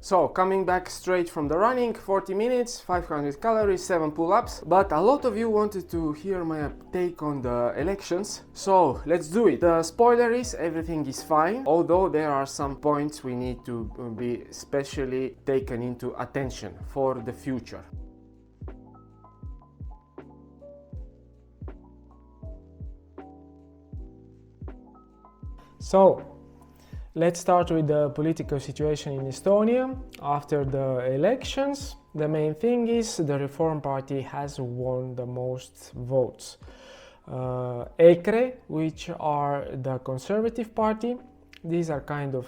So, coming back straight from the running, 40 minutes, 500 calories, 7 pull-ups. But a lot of you wanted to hear my take on the elections, so let's do it. The spoiler is everything is fine, although there are some points we need to be especially taken into attention for the future. So, let's start with the political situation in Estonia. After the elections, the main thing is the Reform Party has won the most votes. EKRE, which are the Conservative Party, these are kind of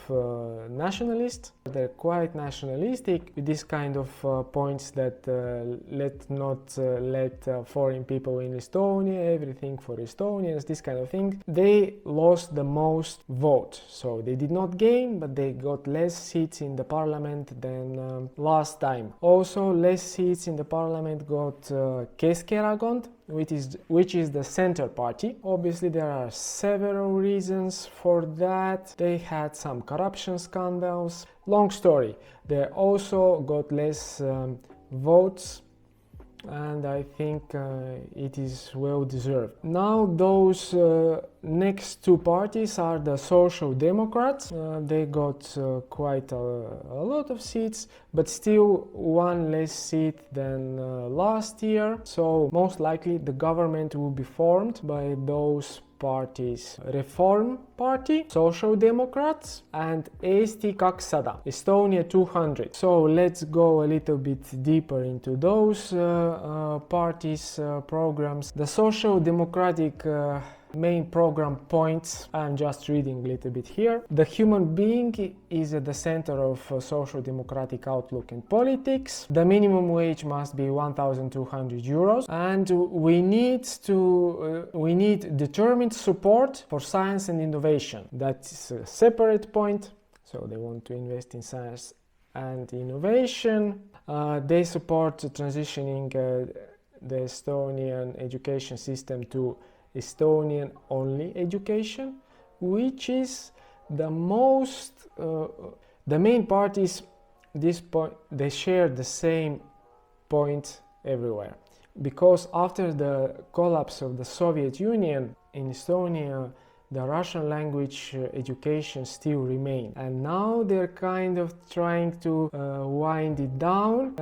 nationalist. They're quite nationalistic with this kind of points that let foreign people in Estonia, everything for Estonians, this kind of thing. They lost the most votes, so they did not gain, but they got less seats in the parliament than last time. Also, less seats in the parliament got Keskerakond, which is the center party. Obviously, there are several reasons for that. They had some corruption scandals. Long story. They also got less votes, and I think it is well deserved. Now those next two parties are the Social Democrats. They got quite a lot of seats, but still one less seat than last year. So most likely the government will be formed by those parties: Reform Party, Social Democrats, and Eesti 200, Estonia 200. So let's go a little bit deeper into those parties' programs. The Social Democratic main program points, I'm just reading a little bit here. The human being is at the center of social democratic outlook and politics. The minimum wage must be 1,200 euros, and we need determined support for science and innovation. That's a separate point. So they want to invest in science and innovation. They support transitioning the Estonian education system to Estonian only education, which is the most the main parties they share the same point everywhere, because after the collapse of the Soviet Union in Estonia, the Russian language education still remained, and now they're kind of trying to wind it down.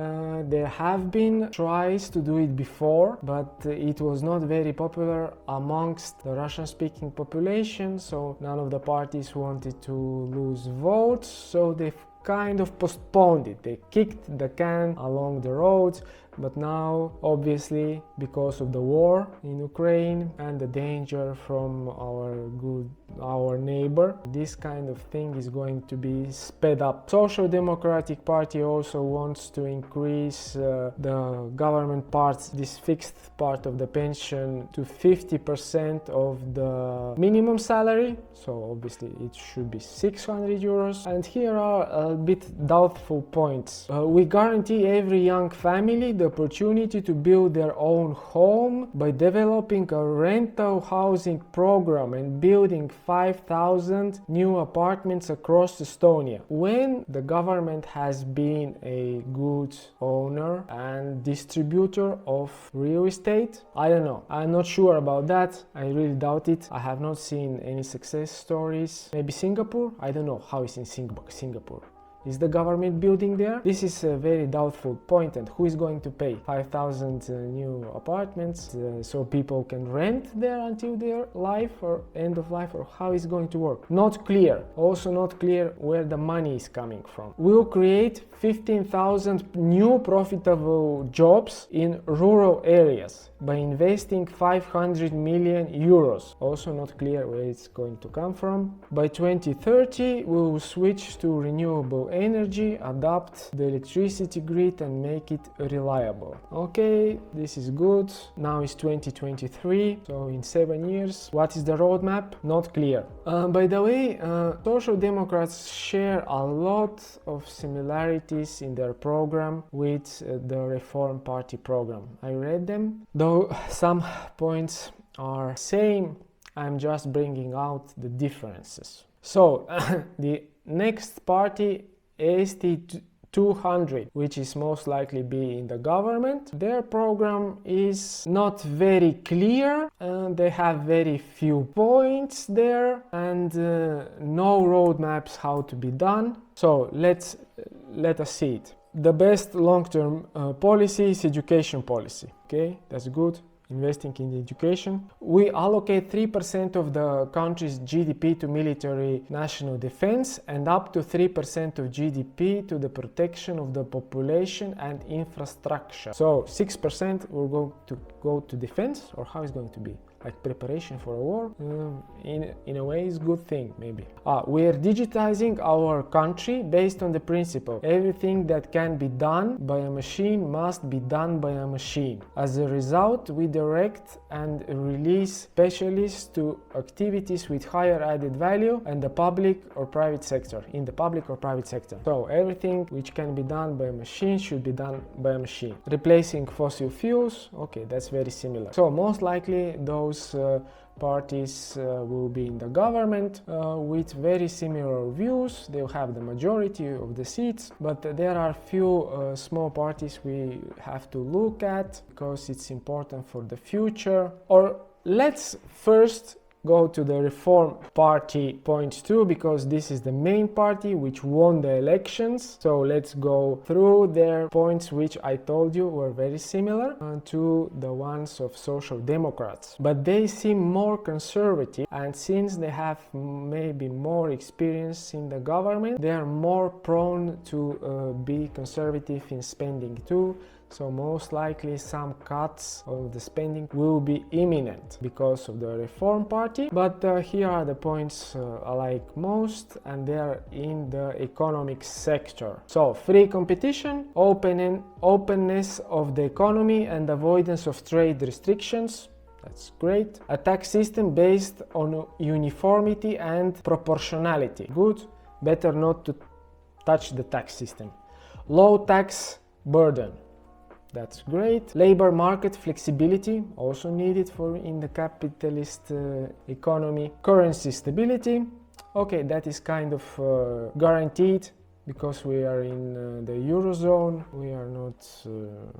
There have been tries to do it before, but it was not very popular amongst the Russian-speaking population, so none of the parties wanted to lose votes, so they've kind of postponed it. They kicked the can along the road, but now, obviously, because of the war in Ukraine and the danger from our neighbor, this kind of thing is going to be sped up. Social Democratic Party also wants to increase the government parts, this fixed part of the pension, to 50% of the minimum salary. So obviously it should be 600 euros. And here are a bit doubtful points. We guarantee every young family the opportunity to build their own home by developing a rental housing program and building 5,000 new apartments across Estonia. When the government has been a good owner and distributor of real estate, I don't know. I'm not sure about that. I really doubt it. I have not seen any success stories. Maybe Singapore? I don't know how it's in Singapore. Is the government building there? This is a very doubtful point, and who is going to pay 5,000 new apartments so people can rent there until their life or end of life, or how is it going to work? Not clear. Also not clear where the money is coming from. We'll create 15,000 new profitable jobs in rural areas by investing 500 million euros. Also not clear where it's going to come from. By 2030, we will switch to renewable energy, adapt the electricity grid and make it reliable. Okay, this is good. Now it's 2023, so in 7 years. What is the roadmap? Not clear. By the way, Social Democrats share a lot of similarities in their program with the Reform Party program. I read them, though some points are same. I'm just bringing out the differences. So the next party, Eesti 200, which is most likely be in the government. Their program is not very clear, they have very few points there, and no roadmaps how to be done. So let us see it. The best long-term policy is education policy. Okay, that's good. Investing in education. We allocate 3% of the country's GDP to military national defense and up to 3% of GDP to the protection of the population and infrastructure. So 6% will go to defense, or how is it going to be? Like preparation for a war? In a way, it's a good thing, maybe. We are digitizing our country based on the principle everything that can be done by a machine must be done by a machine. As a result, we direct and release specialists to activities with higher added value and the public or private sector, in the public or private sector. So everything which can be done by a machine should be done by a machine. Replacing fossil fuels, okay, that's very similar. So most likely those parties will be in the government with very similar views. They'll have the majority of the seats, but there are few small parties we have to look at because it's important for the future. Or let's first go to the Reform Party point 2, because this is the main party which won the elections. So let's go through their points, which I told you were very similar to the ones of Social Democrats. But they seem more conservative, and since they have maybe more experience in the government, they are more prone to be conservative in spending too. So most likely some cuts of the spending will be imminent because of the Reform Party. But here are the points I like most, and they are in the economic sector. So free competition, openness of the economy and avoidance of trade restrictions. That's great. A tax system based on uniformity and proportionality. Good. Better not to touch the tax system. Low tax burden. That's great. Labor market flexibility, also needed for in the capitalist economy. Currency stability, okay, that is kind of guaranteed because we are in the Eurozone. We are not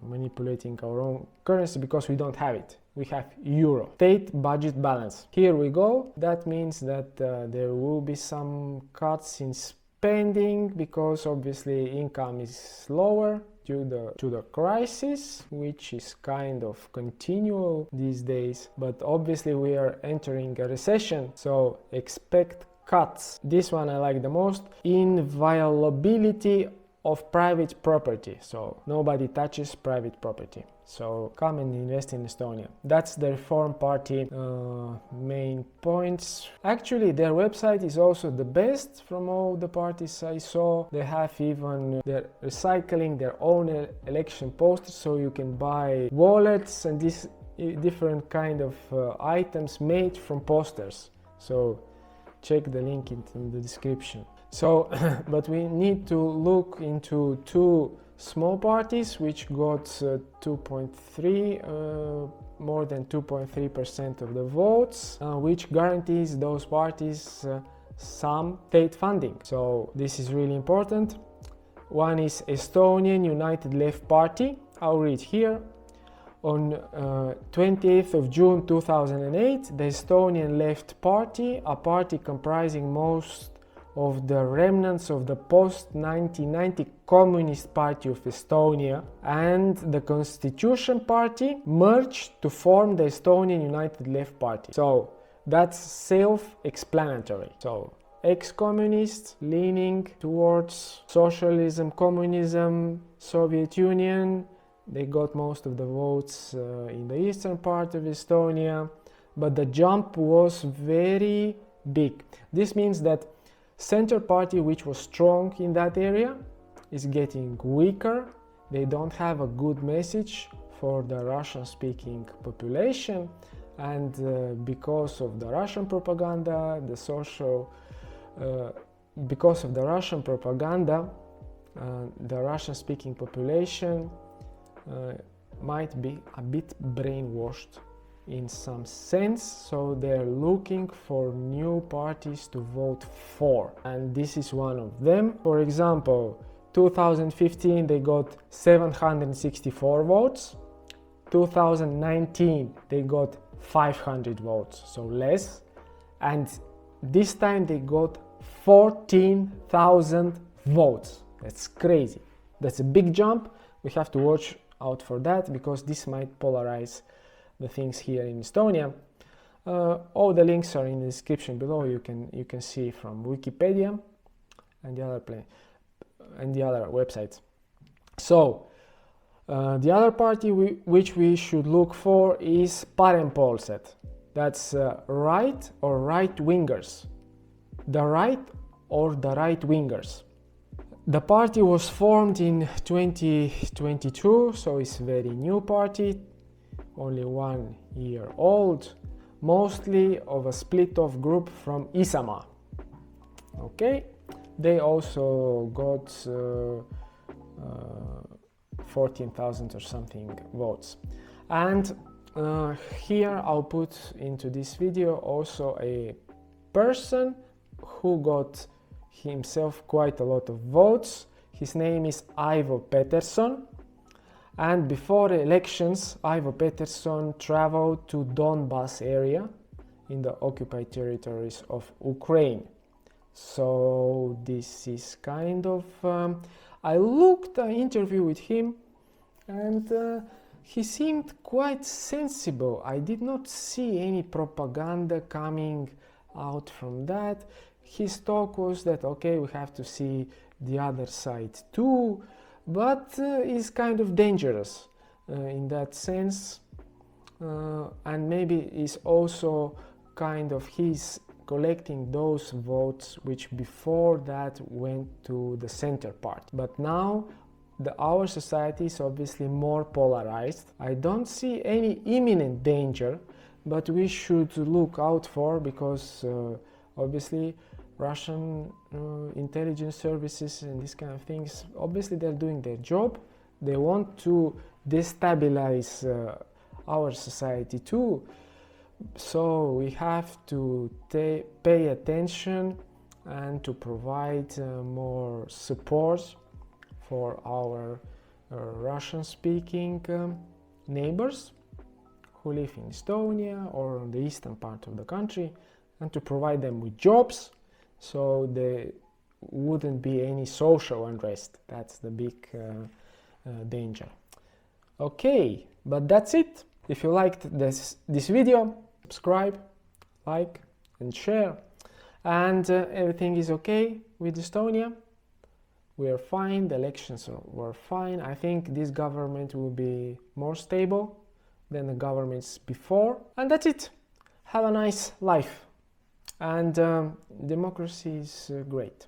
manipulating our own currency because we don't have it. We have euro. State budget balance. Here we go. That means that there will be some cuts in spending because obviously income is lower due to the crisis, which is kind of continual these days. But obviously we are entering a recession, so expect cuts. This one I like the most. Inviolability of private property, so nobody touches private property. So come and invest in Estonia. That's the Reform Party main points. Actually, their website is also the best from all the parties I saw. They have even they're recycling their own election posters, so you can buy wallets and these different kind of items made from posters. So check the link in the description. So, but we need to look into two small parties which got 2.3, more than 2.3% of the votes, which guarantees those parties some state funding. So this is really important. One is Estonian United Left Party. I'll read here. On 28th of June 2008, the Estonian Left Party, a party comprising most of the remnants of the post-1990 Communist Party of Estonia and the Constitution Party, merged to form the Estonian United Left Party. So that's self-explanatory. So ex-communists leaning towards socialism, communism, Soviet Union. They got most of the votes in the eastern part of Estonia, but the jump was very big. This means that Center Party, which was strong in that area, is getting weaker. They don't have a good message for the Russian-speaking population, and because of the Russian propaganda, because of the Russian propaganda, the Russian-speaking population might be a bit brainwashed in some sense, so they're looking for new parties to vote for, and this is one of them. For example, 2015 they got 764 votes. 2019 they got 500 votes, so less. And this time they got 14,000 votes. That's crazy. That's a big jump. We have to watch out for that because this might polarize the things here in Estonia. All the links are in the description below. You can see from Wikipedia and the other websites. So the other party which we should look for is parempoolsed. That's right or right wingers. The right or the right wingers. The party was formed in 2022, so it's a very new party, only 1 year old, mostly of a split off group from Isamaa. Okay, they also got 14,000 or something votes. And here I'll put into this video also a person who got himself quite a lot of votes. His name is Aivo Peterson, and before the elections Aivo Peterson traveled to Donbas area in the occupied territories of Ukraine. So this is kind of I looked an interview with him and he seemed quite sensible. I did not see any propaganda coming out from that. His talk was that okay, we have to see the other side too, but it's kind of dangerous in that sense, and maybe is also kind of he's collecting those votes which before that went to the center part. But now our society is obviously more polarized. I don't see any imminent danger, but we should look out for, because obviously Russian intelligence services and these kind of things, obviously they're doing their job. They want to destabilize our society too. So we have to pay attention and to provide more support for our Russian-speaking neighbors who live in Estonia or on the eastern part of the country, and to provide them with jobs so there wouldn't be any social unrest. That's the big danger. Okay, but that's it. If you liked this video, subscribe, like and share. And everything is okay with Estonia. We are fine, the elections were fine. I think this government will be more stable than the governments before. And that's it. Have a nice life. And democracy is great.